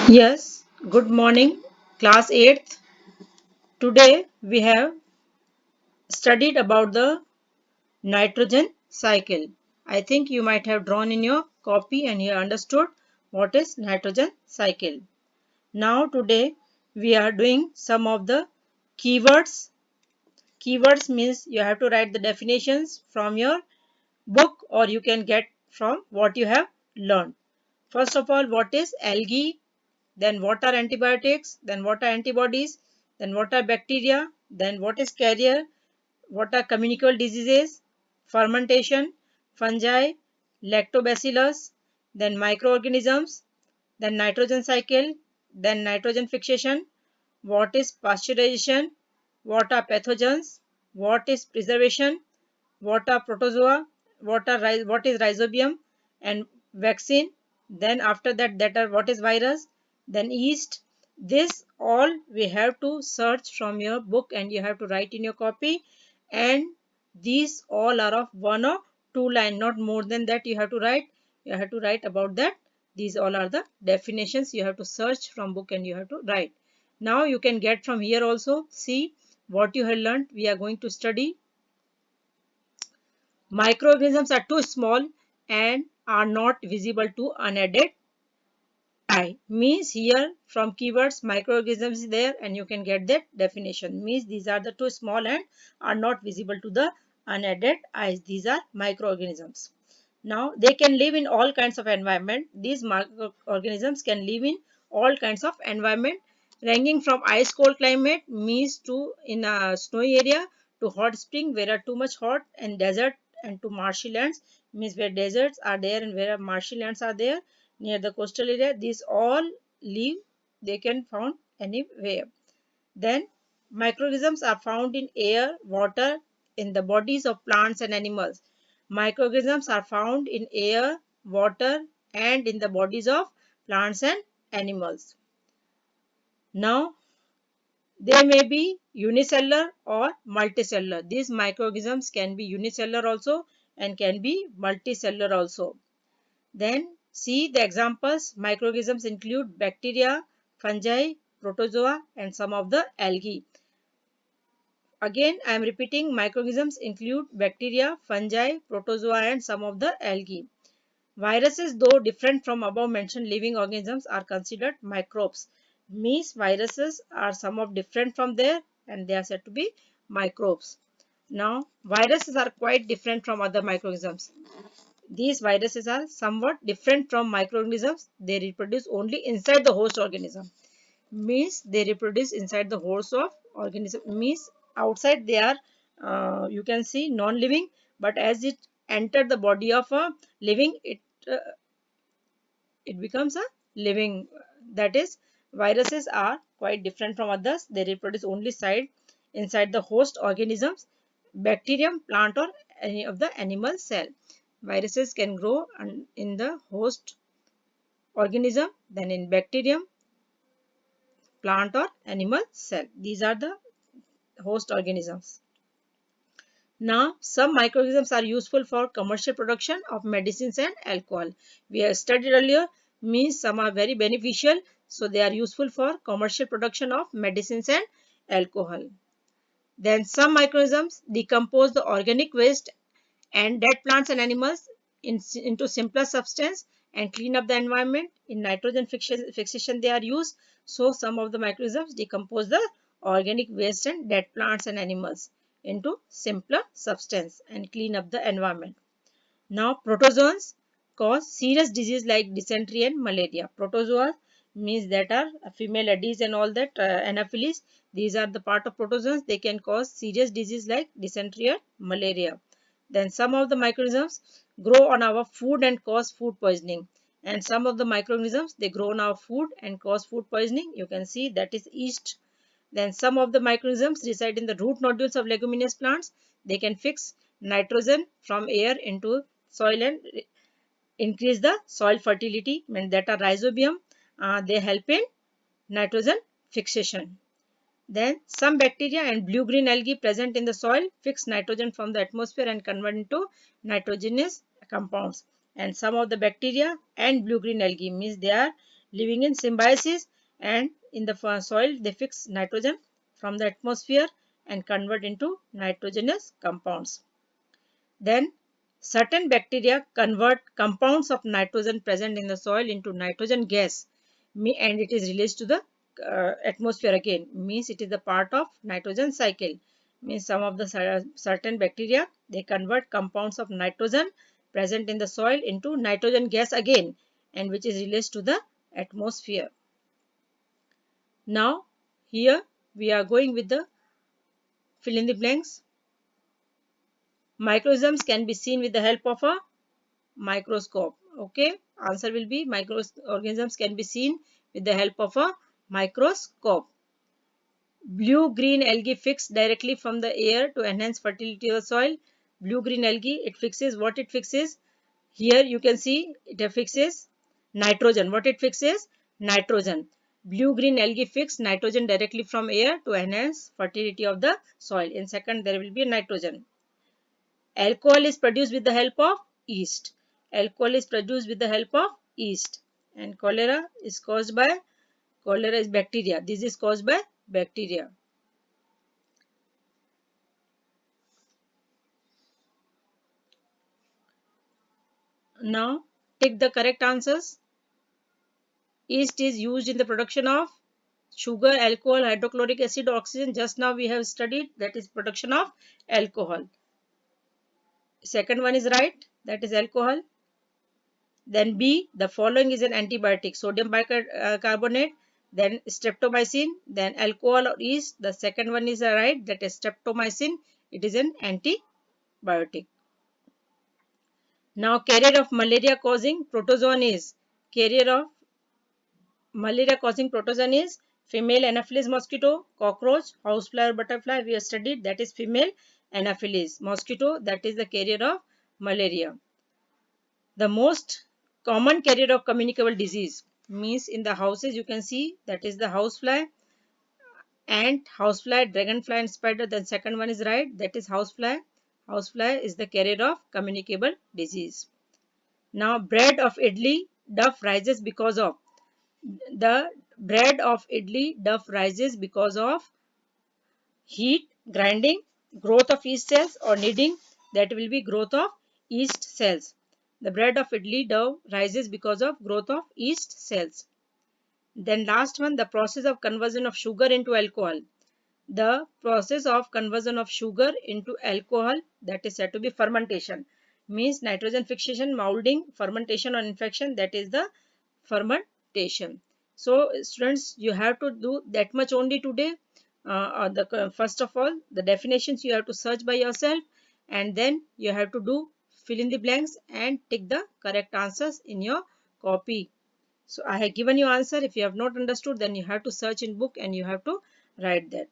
Yes, good morning, class 8th. Today we have studied about the nitrogen cycle. I think you might have drawn in your copy and you understood what is nitrogen cycle. Now today we are doing some of the keywords. Keywords means you have to write the definitions from your book or you can get from what you have learned. First of all, what is algae? Then what are antibiotics? Then what are antibodies? Then what are bacteria? Then what is carrier? What are communicable diseases? Fermentation, fungi, lactobacillus, then microorganisms, then nitrogen cycle, then nitrogen fixation, what is pasteurization, what are pathogens, what is preservation, what are protozoa, what is rhizobium and vaccine. Then after that, what is virus, then yeast. This all we have to search from your book and you have to write in your copy, and these all are of one or two line, not more than that. You have to write about that. These all are the definitions you have to search from book and you have to write. Now you can get from here also. See what you have learned. We are going to study microorganisms are too small and are not visible to unaided eye. Means here from keywords microorganisms is there and you can get that definition. Means these are the too small and are not visible to the unaided eyes. These are microorganisms. Now they can live in all kinds of environment. These microorganisms can live in all kinds of environment, ranging from ice cold climate means to in a snowy area, to hot spring where are too much hot, and desert, and to marshy lands means where deserts are there and where marshy lands are there near the coastal area. These all live, they can found anywhere. Then microorganisms are found in air, water, in the bodies of plants and animals. Microorganisms are found in air, water, and in the bodies of plants and animals. Now, they may be unicellular or multicellular. These microorganisms can be unicellular also and can be multicellular also. Then see the examples. Microorganisms include bacteria, fungi, protozoa, and some of the algae. Again, I am repeating, microorganisms include bacteria, fungi, protozoa, and some of the algae. Viruses, though different from above mentioned living organisms, are considered microbes. Means viruses are somewhat different from there and they are said to be microbes. Now, viruses are quite different from other microorganisms. These viruses are somewhat different from microorganisms. They reproduce only inside the host organism. Means they reproduce inside the host of organism. Means outside they are you can see non-living, but as it entered the body of a living, uh, it becomes a living. That is, viruses are quite different from others. They reproduce only inside the host organisms, bacterium, plant, or any of the animal cell. Viruses can grow in the host organism, then in bacterium, plant, or animal cell. These are the host organisms. Now, some microorganisms are useful for commercial production of medicines and alcohol. We have studied earlier, means some are very beneficial, so they are useful for commercial production of medicines and alcohol. Then some microorganisms decompose the organic waste and dead plants and animals into simpler substance and clean up the environment. In nitrogen fixation they are used. So some of the microorganisms decompose the organic waste and dead plants and animals into simpler substance and clean up the environment. Now protozoans cause serious disease like dysentery and malaria. Protozoa means that are female Aedes and all that, Anopheles. These are the part of protozoans. They can cause serious disease like dysentery and malaria. Then some of the microorganisms grow on our food and cause food poisoning. And some of the microorganisms, they grow on our food and cause food poisoning. You can see that is yeast. Then some of the microorganisms reside in the root nodules of leguminous plants. They can fix nitrogen from air into soil and increase the soil fertility. When that are rhizobium, they help in nitrogen fixation. Then some bacteria and blue-green algae present in the soil fix nitrogen from the atmosphere and convert into nitrogenous compounds. And some of the bacteria and blue-green algae means they are living in symbiosis, and in the soil they fix nitrogen from the atmosphere and convert into nitrogenous compounds. Then certain bacteria convert compounds of nitrogen present in the soil into nitrogen gas, and it is released to the atmosphere again, means it is the part of nitrogen cycle. Means some of the certain bacteria, they convert compounds of nitrogen present in the soil into nitrogen gas again, and which is released to the atmosphere. Now here we are going with the fill in the blanks. Microorganisms can be seen with the help of a microscope. Okay, answer will be microorganisms can be seen with the help of a microscope. Blue green algae fixed directly from the air to enhance fertility of the soil. Blue green algae, it fixes what it fixes. Here you can see it fixes nitrogen. What it fixes? Nitrogen. Blue green algae fix nitrogen directly from air to enhance fertility of the soil. In second there will be nitrogen. Alcohol is produced with the help of yeast. Alcohol is produced with the help of yeast. And cholera is bacteria. This is caused by bacteria. Now take the correct answers. Yeast is used in the production of sugar, alcohol, hydrochloric acid, oxygen. Just now we have studied, that is production of alcohol. Second one is right, that is alcohol. Then B, the following is an antibiotic: sodium bicarbonate, then streptomycin, then alcohol or yeast. The second one is right, that is streptomycin. It is an antibiotic. Now carrier of malaria causing protozoan is female Anopheles mosquito, cockroach, housefly or butterfly. We have studied, that is female Anopheles mosquito, that is the carrier of malaria. The most common carrier of communicable disease, means in the houses you can see, that is the housefly, ant, housefly, dragonfly and spider. Then second one is right, that is housefly. Housefly is the carrier of communicable disease. Now bread of idli duff rises because of the bread of idli duff rises because of heat, grinding, growth of yeast cells, or kneading. That will be growth of yeast cells. The bread of idli dough rises because of growth of yeast cells. Then last one, the process of conversion of sugar into alcohol. The process of conversion of sugar into alcohol, that is said to be fermentation. Means nitrogen fixation, molding, fermentation or infection, that is the fermentation. So students, you have to do that much only today. First of all, the definitions you have to search by yourself, and then you have to do fill in the blanks and take the correct answers in your copy. So I have given you answer. If you have not understood, then you have to search in book and you have to write that.